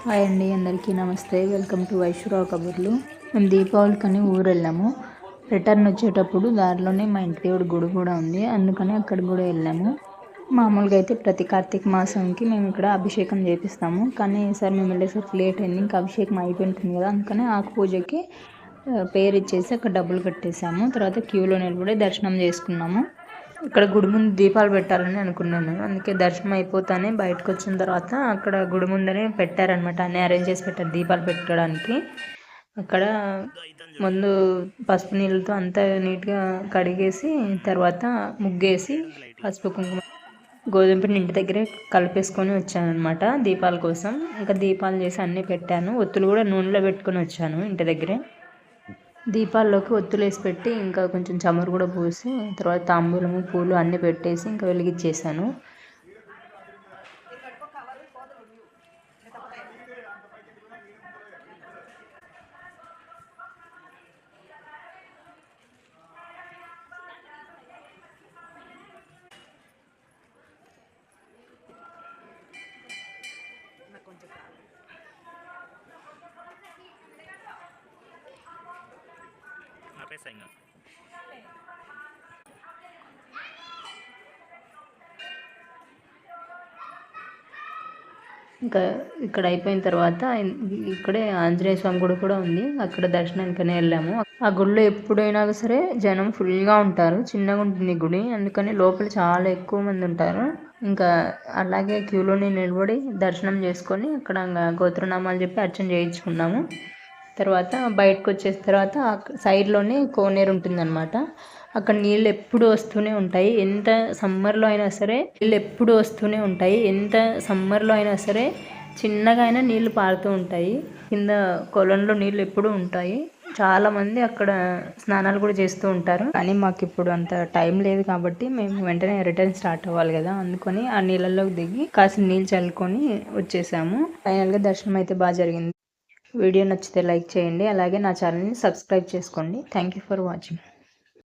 Hi అండి, అందరికీ నమస్తే. వెల్కమ్ టు వైష్రావు కబుర్లు. మేము దీపావళికని ఊరు వెళ్ళాము. రిటర్న్ వచ్చేటప్పుడు దారిలోనే మా ఇంటి దేవుడి గుడి కూడా ఉంది, అందుకని అక్కడ కూడా వెళ్ళాము. మామూలుగా అయితే ప్రతి కార్తీక మాసంకి మేము ఇక్కడ అభిషేకం చేపిస్తాము, కానీ ఈసారి మేము వెళ్ళేసరికి లేట్ అయింది. ఇంకా అభిషేకం అయిపోయింటుంది కదా, అందుకని ఆకు పూజకి పేరు ఇచ్చేసి అక్కడ డబ్బులు కట్టేసాము. తర్వాత క్యూలో నిలబడి దర్శనం చేసుకున్నాము. ఇక్కడ గుడి ముందు దీపాలు పెట్టాలని అనుకున్నాను, అందుకే దర్శనం అయిపోతానే బయటకు వచ్చిన తర్వాత అక్కడ గుడి ముందరే పెట్టారనమాట. అన్నీ అరేంజ్ చేసి పెట్టారు దీపాలు పెట్టడానికి. అక్కడ ముందు పసుపు నీళ్ళతో అంతా నీట్గా కడిగేసి తర్వాత ముగ్గేసి పసుపు కుంకుమ గోధుమ పిండి ఇంటి దగ్గరే కలిపేసుకొని వచ్చానమాట దీపాల కోసం. ఇంకా దీపాలు చేసి అన్నీ పెట్టాను. ఒత్తులు కూడా నూనెలో పెట్టుకొని వచ్చాను ఇంటి దగ్గరే. దీపాల్లోకి ఒత్తులు వేసి పెట్టి ఇంకా కొంచెం చమురు కూడా పూసి తర్వాత తాంబూలము పూలు అన్నీ పెట్టేసి ఇంకా వెలిగించేసాను. ఇంకా ఇక్కడ అయిపోయిన తర్వాత ఇక్కడే ఆంజనేయ స్వామి గుడి కూడా ఉంది, అక్కడ దర్శనానికనే వెళ్ళాము. ఆ గుడిలో ఎప్పుడైనా సరే జనం ఫుల్గా ఉంటారు, చిన్నగా ఉంటుంది గుడి, అందుకని లోపల చాలా ఎక్కువ మంది ఉంటారు. ఇంకా అలాగే క్యూలోనే నిలబడి దర్శనం చేసుకొని అక్కడ గోత్రనామాలు చెప్పి అర్చన చేయించుకున్నాము. తర్వాత బయటకు వచ్చేసిన తర్వాత సైడ్లోనే కోనేరు ఉంటుందన్నమాట. అక్కడ నీళ్ళు ఎప్పుడు వస్తూనే ఉంటాయి, ఎంత సమ్మర్లో అయినా సరే నీళ్ళు ఎప్పుడు వస్తూనే ఉంటాయి. ఎంత సమ్మర్లో అయినా సరే చిన్నగా అయినా నీళ్ళు పారుతూ ఉంటాయి. కింద కొలంలో నీళ్ళు ఎప్పుడూ ఉంటాయి. చాలామంది అక్కడ స్నానాలు కూడా చేస్తూ ఉంటారు, కానీ మాకు ఇప్పుడు అంత టైం లేదు కాబట్టి మేము వెంటనే రిటర్న్ స్టార్ట్ అవ్వాలి కదా, అందుకని ఆ నీళ్ళలోకి దిగి కాసిన నీళ్ళు చల్లుకొని వచ్చేసాము. ఫైనల్గా దర్శనం అయితే బాగా జరిగింది. వీడియో నచ్చితే లైక్ చేయండి, అలాగే నా ఛానల్ని సబ్స్క్రైబ్ చేసుకోండి. Thank you for watching.